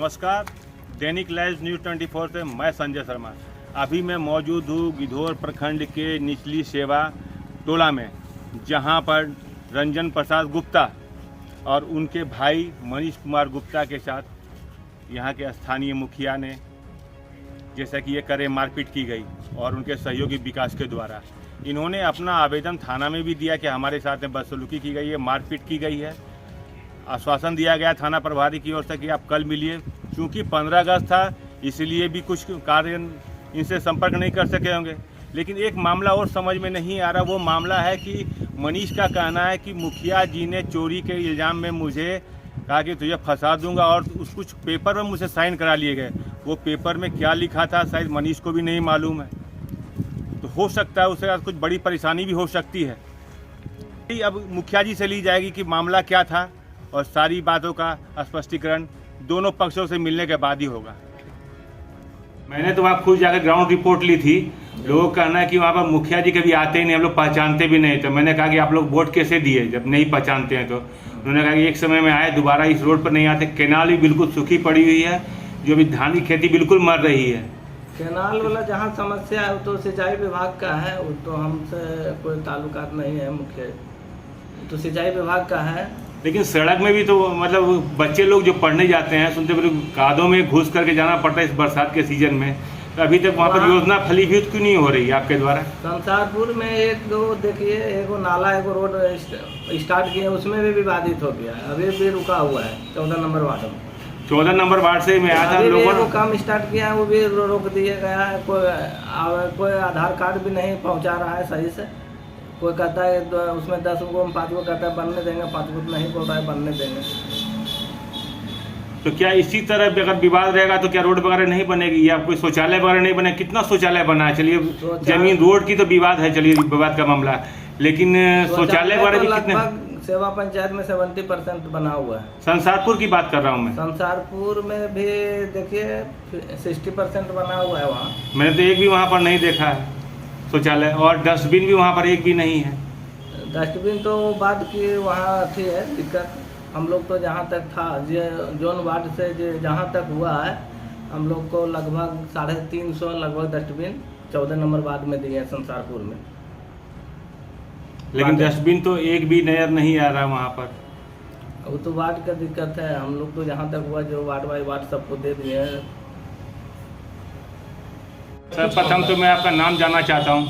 नमस्कार, दैनिक live news 24 से मैं संजय शर्मा। अभी मैं मौजूद हूँ गिद्धौर प्रखंड के निचली सेवा टोला में, जहाँ पर रंजन प्रसाद गुप्ता और उनके भाई मनीष कुमार गुप्ता के साथ यहाँ के स्थानीय मुखिया ने जैसा कि ये करे मारपीट की गई और उनके सहयोगी विकास के द्वारा इन्होंने अपना आवेदन थाना में भी दिया कि हमारे साथ में बदसलूकी की गई है, मारपीट की गई है। आश्वासन दिया गया थाना प्रभारी की ओर से कि आप कल मिलिए। चूँकि 15 अगस्त था इसलिए भी कुछ कार्य इनसे संपर्क नहीं कर सके होंगे। लेकिन एक मामला और समझ में नहीं आ रहा, वो मामला है कि मनीष का कहना है कि मुखिया जी ने चोरी के इल्ज़ाम में मुझे कहा कि तुझे फंसा दूंगा और उस कुछ पेपर में मुझे साइन करा लिए गए। वो पेपर में क्या लिखा था शायद मनीष को भी नहीं मालूम है, तो हो सकता है उसके साथ कुछ बड़ी परेशानी भी हो सकती है। अब मुखिया जी से ली जाएगी कि मामला क्या था और सारी बातों का स्पष्टीकरण दोनों पक्षों से मिलने के बाद ही होगा। मैंने तो वहाँ खुद जाकर ग्राउंड रिपोर्ट ली थी। लोगों का कहना है कि वहाँ पर मुखिया जी कभी आते ही नहीं, हम लोग पहचानते भी नहीं। तो मैंने कहा कि आप लोग वोट कैसे दिए जब नहीं पहचानते हैं? तो उन्होंने कहा कि एक समय में आए, दोबारा इस रोड पर नहीं आते। कैनाल भी बिल्कुल सूखी पड़ी हुई है, जो भी धान की खेती बिल्कुल मर रही है। कैनाल वाला जहाँ समस्या है वो तो सिंचाई विभाग का है, वो तो हमसे कोई ताल्लुकात नहीं है। मुख्य तो सिंचाई विभाग का है। लेकिन सड़क में भी तो मतलब बच्चे लोग जो पढ़ने जाते हैं सुनते फिर कादों में घुस करके जाना पड़ता है इस बरसात के सीजन में। तो अभी तक वहाँ पर योजना फलीभूत क्यों नहीं हो रही है आपके द्वारा? संसारपुर में एक दो देखिए, एक नाला एक रोड स्टार्ट किए, उसमें भी विवादित हो गया, अभी भी रुका हुआ है 14 नंबर वार्ड में। 14 नंबर वार्ड से मैं आया था, लोगों ने काम स्टार्ट किया है, वो भी रोक दिया गया है। कोई आधार कार्ड भी नहीं पहुँचा रहा है सही से। कोई कहता है उसमें 10 गो में 5 गो कहता है बनने देंगे, 5 गो नहीं बोल रहा है बनने देंगे। तो क्या इसी तरह अगर विवाद रहेगा तो क्या रोड वगैरह नहीं बनेगी या कोई शौचालय वगैरह नहीं बने? कितना शौचालय बना है? चलिए जमीन रोड की तो विवाद है, चलिए विवाद का मामला, लेकिन शौचालय वगैरह भी कितने? सेवा पंचायत में 70% बना हुआ है। संसारपुर की बात कर रहा हूँ मैं। संसारपुर में भी देखिए 60% बना हुआ है। वहाँ मैंने तो एक भी वहाँ पर नहीं देखा है शौचालय, और डस्टबिन भी वहाँ पर एक भी नहीं है। डस्टबिन तो बात की वहाँ थी है दिक्कत। हम लोग तो जहाँ तक था जोन वार्ड से जहाँ तक हुआ है, हम लोग को लगभग 350 लगभग डस्टबिन 14 नंबर वार्ड में दिए हैं संसारपुर में। लेकिन डस्टबिन तो एक भी नया नहीं आ रहा वहाँ पर। वो तो वार्ड का दिक्कत है। हम लोग तो जहाँ तक हुआ जो वार्ड बाई वार्ड सबको दे दिए हैं। सर्वप्रथम तो मैं आपका नाम जानना चाहता हूँ।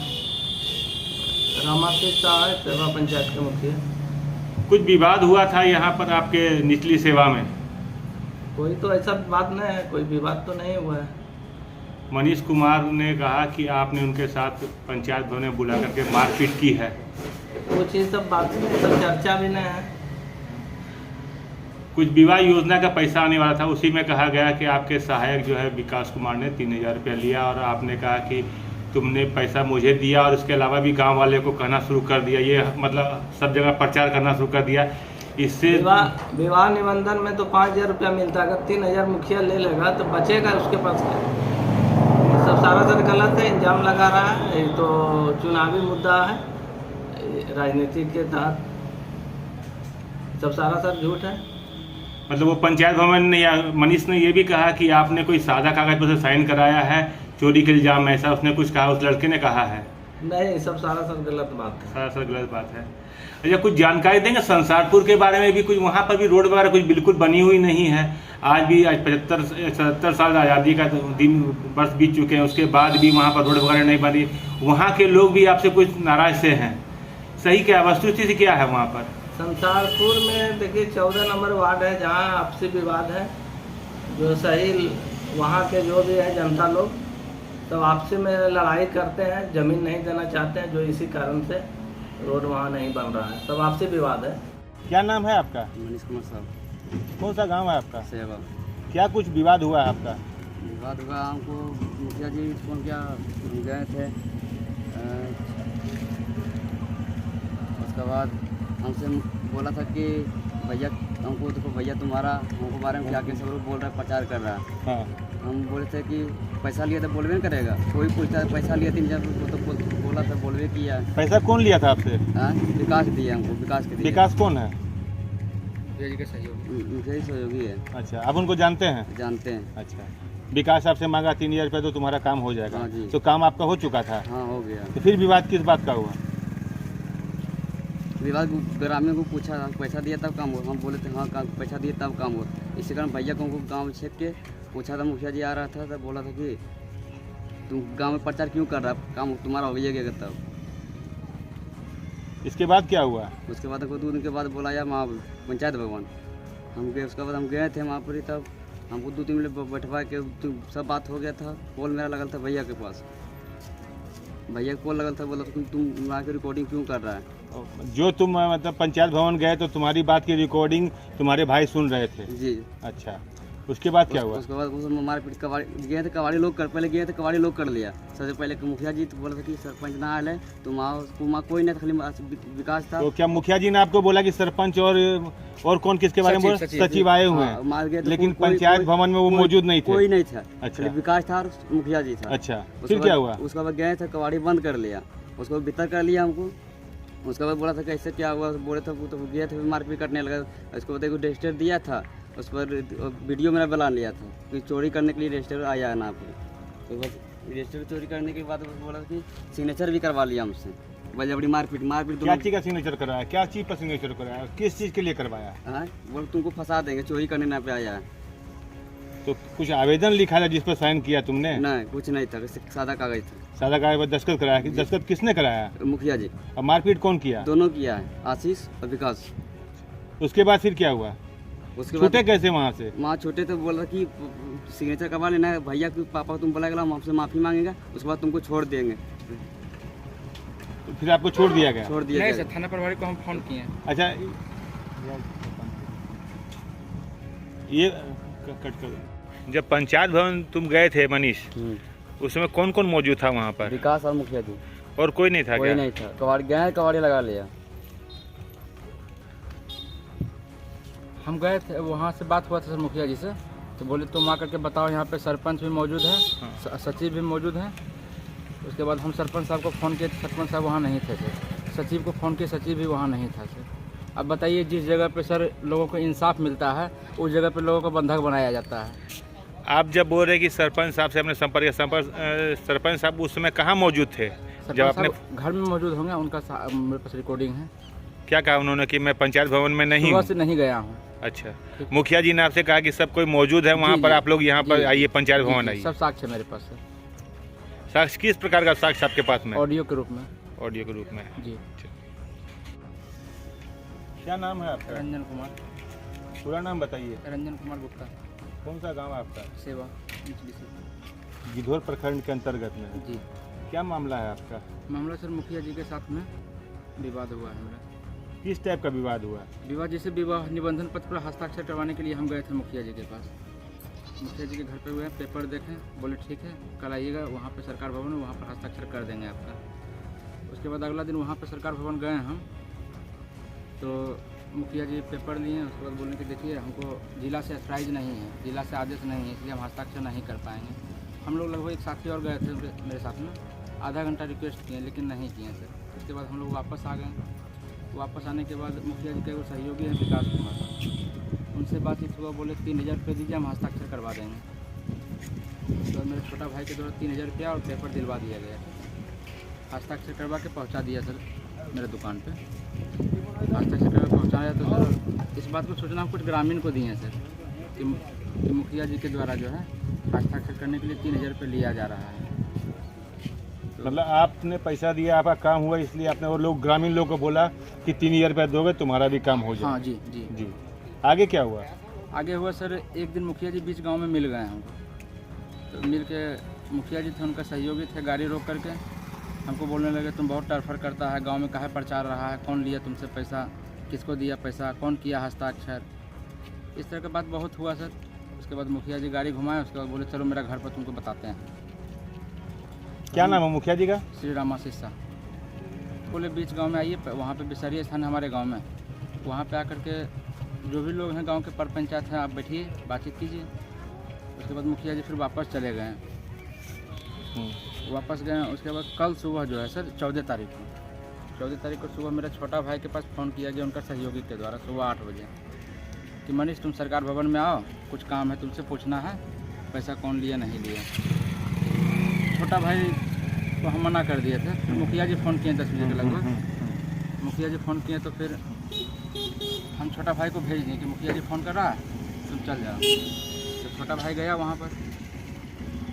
रामाशीष शाह है, सेवा पंचायत के मुखिया। कुछ विवाद हुआ था यहाँ पर आपके निचली सेवा में? कोई तो ऐसा बात नहीं है, कोई विवाद तो नहीं हुआ है। मनीष कुमार ने कहा कि आपने उनके साथ पंचायत भवन में बुला करके मारपीट की है। कुछ ये सब बात सब चर्चा भी नहीं है। कुछ विवाह योजना का पैसा आने वाला था, उसी में कहा गया कि आपके सहायक जो है विकास कुमार ने 3000 रुपया लिया और आपने कहा कि तुमने पैसा मुझे दिया और उसके अलावा भी गांव वाले को कहना शुरू कर दिया। ये मतलब सब जगह प्रचार करना शुरू कर दिया। इससे विवाह निबंधन में तो 5000 रुपया मिलता है, अगर 3000 मुखिया ले लेगा तो बचेगा उसके पास क्या? सब सारा सर गलत है, इल्जाम लगा रहा है। ये तो चुनावी मुद्दा है, राजनीति के तहत सब सारा सर झूठ है। मतलब वो पंचायत भवन ने या मनीष ने ये भी कहा कि आपने कोई सादा कागज पर से साइन कराया है, चोरी के इल्जाम, ऐसा उसने कुछ कहा, उस लड़के ने कहा है। नहीं, सब सारा सर गलत बात है। सारा सर गलत बात है। अच्छा, कुछ जानकारी देंगे संसारपुर के बारे में भी? कुछ वहाँ पर भी रोड वगैरह कुछ बिल्कुल बनी हुई नहीं है। आज 75 साल आज़ादी का दिन वर्ष बीत चुके हैं, उसके बाद भी वहाँ पर रोड वगैरह नहीं बनी। वहाँ के लोग भी आपसे कुछ नाराज से हैं, सही क्या वस्तुस्थिति क्या है वहाँ पर? संसारपुर में देखिए 14 नंबर वार्ड है, जहाँ आपसी विवाद है। जो सही वहाँ के जो भी है जनता लोग सब आपसी में लड़ाई करते हैं, ज़मीन नहीं देना चाहते हैं, जो इसी कारण से रोड वहाँ नहीं बन रहा है। सब आपसी विवाद है। क्या नाम है आपका? मनीष कुमार साहब। कौन सा गांव है आपका? सेवा। क्या कुछ विवाद हुआ है आपका? विवाद हुआ, हमको मुखिया जी फोन किया, गए थे। उसके बाद हमसे बोला था कि भैया हमको देखो, भैया तुम्हारा हमको बारे में क्या सब लोग बोल रहा है, प्रचार कर रहा है। हाँ। हम बोले थे कि पैसा लिया तो बोलवे नहीं करेगा। कोई पूछता है पैसा लिया 3000 रुपये, तो बोला था बोलवे किया। पैसा कौन लिया था आपसे? हाँ, विकास दिया हमको, विकास के दिया। विकास कौन है? मुखिया जी के सहयोगी। मुखिया जी सहयोगी है, अच्छा, आप उनको जानते हैं? जानते हैं। अच्छा, विकास आपसे मांगा 3000 रुपये तो तुम्हारा काम हो जाएगा। हाँ जी। तो काम आपका हो चुका था, हाँ हो गया। तो फिर विवाद किस बात का हुआ? विवाद ग्रामीण को पूछा, पैसा दिया तब काम हुआ। हम बोले थे हाँ काम पैसा दिए तब काम हुआ। इसी कारण भैया को हमको गाँव छेप के पूछा था, मुखिया जी आ रहा था तब बोला था कि तुम गांव में प्रचार क्यों कर रहा, काम तुम्हारा हो गया तब। इसके बाद क्या हुआ? उसके बाद हमको 2 दिन के बाद बोला यार वहाँ पंचायत भवन हम गए। उसके बाद हम गए थे वहाँ पर ही, तब हमको 2-3 मिनट बैठवा के सब बात हो गया था। कॉल मेरा लगल था भैया के पास, भैया को कॉल लगल था, बोला तुम आके रिकॉर्डिंग क्यों कर रहा है। जो तुम मतलब पंचायत भवन गए तो तुम्हारी बात की रिकॉर्डिंग तुम्हारे भाई सुन रहे थे? जी। अच्छा, उसके बाद क्या हुआ? उसके बाद मारपीट कबाड़ी गए थे, कबाड़ी लोग कर पहले गए थे, कबाड़ी लोग कर लिया। सबसे पहले मुखिया जी तो बोला था कि सरपंच ना आए तुम आओ, कोई नहीं था, खाली विकास था। तो क्या मुखिया जी ने आपको बोला कि सरपंच और कौन किसके बारे में बोला? सचिव आए हुए हैं, मार गए, लेकिन पंचायत भवन में वो मौजूद नहीं थे? कोई नहीं था। अच्छा, विकास था और मुखिया जी था। अच्छा, फिर क्या हुआ? उसके बाद गए थे, कबाड़ी बंद कर लिया, उसको भीतर कर लिया हमको। उसके बाद बोला था कैसे क्या हुआ, बोले थे तो गए थे, मारपीट करने लगा। उसको बाद रजिस्टर दिया था, उस पर वीडियो मेरा बना लिया था कि चोरी करने के लिए रजिस्टर आया है ना पर। तो बस रजिस्टर चोरी करने के बाद बोला कि सिग्नेचर भी करवा लिया हमसे। बड़ी बड़ी मारपीट क्या चीज़ का सिग्नेचर कराया? क्या चीज़ पर सिग्नेचर कराया? किस चीज़ के लिए करवाया? हाँ, बोले तुमको फंसा देंगे, चोरी करने ना पे आया है। तो कुछ आवेदन लिखा था जिस पर साइन किया तुमने? नहीं, कुछ नहीं था, सादा कागज था। सादा कागज पर दस्तखत कराया? दस्तखत किसने कराया? मुखिया जी। और मारपीट कौन किया? दोनों किया है, आशीष और विकास। उसके बाद फिर क्या हुआ? उसके छूटे बाद कैसे वहाँ से? वहाँ छोटे तो बोल रहा कि सिग्नेचर करवा लेना है, भैया के पापा को तुम बुलाएगा, हम आपसे माफ़ी मांगेगा, उसके बाद तुमको छोड़ देंगे। तो फिर आपको छोड़ दिया गया? छोड़ दिया नहीं गया। सर, थाना प्रभारी को हम फोन किए हैं। अच्छा, ये कट कर। जब पंचायत भवन तुम गए थे मनीष, उसमें कौन कौन मौजूद था वहाँ पर? विकास और मुखिया जी। और कोई नहीं था? कोई क्या? नहीं था, कबाड़ी गए, कबाड़ी लगा लिया। हम गए थे, वहाँ से बात हुआ था सर मुखिया जी से, तो बोले तुम आकर के बताओ, यहाँ पे सरपंच भी मौजूद है, सचिव भी मौजूद हैं। उसके बाद हम सरपंच साहब को फ़ोन किए, सरपंच साहब वहाँ नहीं थे सर। सचिव को फ़ोन किए, सचिव भी वहाँ नहीं था सर। अब बताइए, जिस जगह पे सर लोगों को इंसाफ मिलता है, उस जगह पे लोगों को बंधक बनाया जाता है। आप जब बोल रहे कि सरपंच साहब से अपने संपर्क, सरपंच साहब उस समय कहाँ मौजूद थे जब सरपंच आपने? साहब घर में मौजूद होंगे, उनका मेरे पास रिकॉर्डिंग है। क्या कहा उन्होंने कि मैं पंचायत भवन में नहीं सुबह हूँ? से नहीं गया हूँ। अच्छा, मुखिया जी ने आपसे कहा कि सब कोई मौजूद है वहाँ जी, पर, जी, आप लोग यहाँ पर जी, आइए, पंचायत जी, भवन जी, आइए। सब साक्ष्य मेरे पास है, साक्ष्य किस प्रकार का साक्ष्य आपके पास में? ऑडियो के रूप में। ऑडियो के रूप में। जी। क्या नाम है आपका? रंजन कुमार। पूरा नाम बताइए। रंजन कुमार गुप्ता। कौन सा गांव है आपका? सेवा निचली से। गिधौर प्रखंड के अंतर्गत में है। जी। क्या मामला है आपका? मामला सर मुखिया जी के साथ में विवाद हुआ है मेरा। किस टाइप का विवाद हुआ? विवाद जैसे विवाह निबंधन पत्र पर हस्ताक्षर करवाने के लिए हम गए थे मुखिया जी के पास। मुखिया जी के घर पे हुए, पेपर देखें, बोले ठीक है कल आइएगा, वहाँ पे सरकार भवन है, वहाँ पर हस्ताक्षर कर देंगे आपका। उसके बाद अगला दिन वहाँ पे सरकार भवन गए हम, तो मुखिया जी पेपर लिए। उसके बाद बोलने कि देखिए हमको जिला से अथराइज नहीं है, जिला से आदेश नहीं है, इसलिए हम हस्ताक्षर नहीं कर पाएंगे। हम लोग लगभग एक साथी और गए थे मेरे साथ में, आधा घंटा रिक्वेस्ट किए लेकिन नहीं किए सर। उसके बाद हम लोग वापस आ गए। वापस आने के बाद मुखिया जी के वो सहयोगी हैं विकास कुमार, उनसे बातचीत हुआ, बोले 3000 रुपये दीजिए, हम हस्ताक्षर करवा देंगे। तो मेरे छोटा भाई के द्वारा 3000 रुपया और पेपर दिलवा दिया गया, हस्ताक्षर करवा के पहुंचा दिया सर मेरे दुकान पे। हस्ताक्षर करवा पहुंचाया तो सर इस बात को सूचना हम कुछ ग्रामीण को दिए हैं सर कि मुखिया जी के द्वारा जो है हस्ताक्षर करने के लिए 3000 रुपये लिया जा रहा है। मतलब आपने पैसा दिया, आपका काम हुआ, इसलिए आपने वो लोग ग्रामीण लोग को बोला कि 3000 रुपया दोगे तुम्हारा भी काम हो जाए। हाँ जी जी जी। आगे क्या हुआ? आगे हुआ सर, एक दिन मुखिया जी बीच गांव में मिल गए हमको। तो मिल के मुखिया जी थे, उनका सहयोगी थे, गाड़ी रोक करके हमको बोलने लगे तुम बहुत टर्फर करता है, गांव में काहे प्रचार रहा है, कौन लिया तुमसे पैसा, किसको दिया पैसा, कौन किया हस्ताक्षर, इस तरह का बात बहुत हुआ सर। उसके बाद मुखिया जी गाड़ी घुमाए, उसके बाद बोले चलो मेरा घर पर तुमको बताते हैं। क्या नाम है मुखिया जी का? श्री रामाशीष शाह। बोले बीच गांव में आइए, वहाँ पे बिसरिया स्थान है हमारे गांव में, वहाँ पे आकर के जो भी लोग हैं गांव के पंचायत हैं, आप बैठिए बातचीत कीजिए। उसके बाद मुखिया जी फिर वापस चले गए। वापस गए, उसके बाद कल सुबह जो है सर 14 तारीख को सुबह मेरे छोटा भाई के पास फ़ोन किया गया उनका सहयोगी के द्वारा सुबह 8 बजे। कि मनीष तुम सरकार भवन में आओ, कुछ काम है तुमसे पूछना है, पैसा कौन लिया नहीं लिया। छोटा भाई को हम मना कर दिए थे। फिर मुखिया जी फ़ोन किए 10 बजे के लगभग। मुखिया जी फ़ोन किए तो फिर हम छोटा भाई को भेज दिए कि मुखिया जी फ़ोन कर रहा है, तुम चल जाओ। तो छोटा भाई गया वहाँ पर।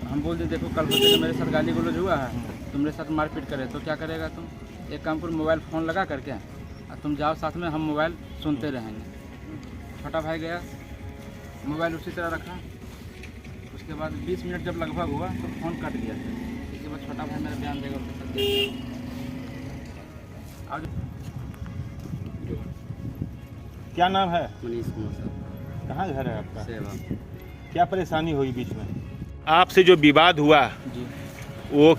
हम बोल दिए देखो कल होते मेरे साथ गाली गलौज हुआ है, तुम्हारे साथ मारपीट करे तो क्या करेगा तुम, एक काम करो मोबाइल फ़ोन लगा करके और तुम जाओ साथ में, हम मोबाइल सुनते रहेंगे। छोटा भाई गया, मोबाइल उसी तरह रखा। उसके बाद 20 मिनट जब लगभग हुआ तो फ़ोन कट गया। इसके बाद छोटा भाई मेरा बयान देगा उसके साथ गया। क्या नाम है? मनीष कुमार साहब। कहाँ घर है आपका? सेवा। क्या परेशानी हुई बीच में? आपसे जो विवाद हुआ जी, वो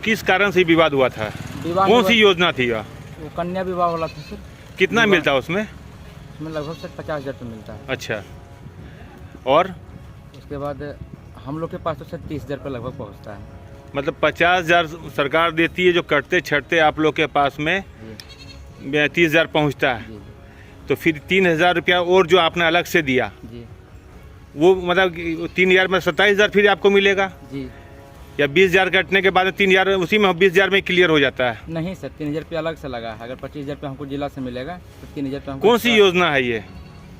किस कारण से विवाद हुआ था? विवाह कौन सी योजना थी वह? वो कन्या विवाह वाला था सर। कितना विवाह- मिलता है उसमें? उसमें लगभग सर 50,000 रुपये मिलता है। अच्छा, और उसके बाद हम लोग के पास तो सर 30,000 रुपये लगभग पहुँचता है। मतलब 50,000 सरकार देती है, जो कटते छटते आप लोग के पास में जी 30,000 पहुँचता है। जी तो फिर 3,000 रुपया और जो आपने अलग से दिया जी वो मतलब 3,000 में 27,000 फिर आपको मिलेगा, जी। या 20,000 कटने के बाद 3,000 उसी में 20,000 में क्लियर हो जाता है? नहीं सर, 3,000 रुपये अलग से लगा है। अगर 25,000 रुपये हमको जिला से मिलेगा तो 3,000 रुपये हमको। कौन सी योजना है ये?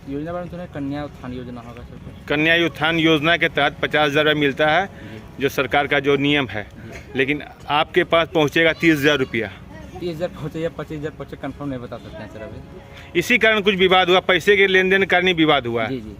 योजना बारे में सुना है, कन्या उत्थान योजना होगा सर कुछ। कन्या उत्थान योजना के तहत 50,000 रुपया मिलता है, जी जो सरकार का जो नियम है। लेकिन आपके पास पहुँचेगा 30,000 रुपया। 30,000 पहुँचे या 25,000 पहुँचे कंफर्म नहीं बता सकते हैं सर अभी। इसी कारण कुछ विवाद हुआ, पैसे के लेन देन कारण ही विवाद हुआ है। जी जी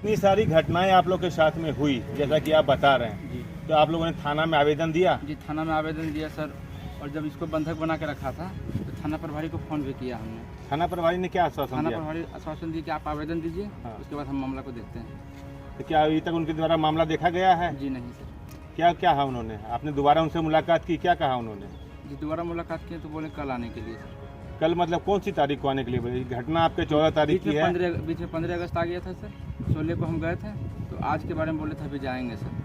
इतनी सारी घटनाएं आप लोग के साथ में हुई जैसा कि आप बता रहे हैं, जी तो आप लोगों ने थाना में आवेदन दिया? जी, थाना में आवेदन दिया सर। और जब इसको बंधक बना के रखा था तो थाना प्रभारी को फ़ोन भी किया हमने। थाना प्रभारी ने क्या आश्वासन थाना दिया? प्रभारी आश्वासन दिया कि आप आवेदन दीजिए, हाँ। उसके बाद हम मामला को देखते हैं। तो क्या अभी तक उनके द्वारा मामला देखा गया है? जी नहीं सर। क्या क्या है उन्होंने? आपने दोबारा उनसे मुलाकात की, क्या कहा उन्होंने? जी दोबारा मुलाकात की तो बोले कल आने के लिए सर। कल मतलब कौन सी तारीख को आने के लिए बोले? घटना आपके 14 तारीख की है। बीच में 15 अगस्त आ गया था सर। 16 को हम गए थे तो आज के बारे में बोले थे अभी जाएंगे सर।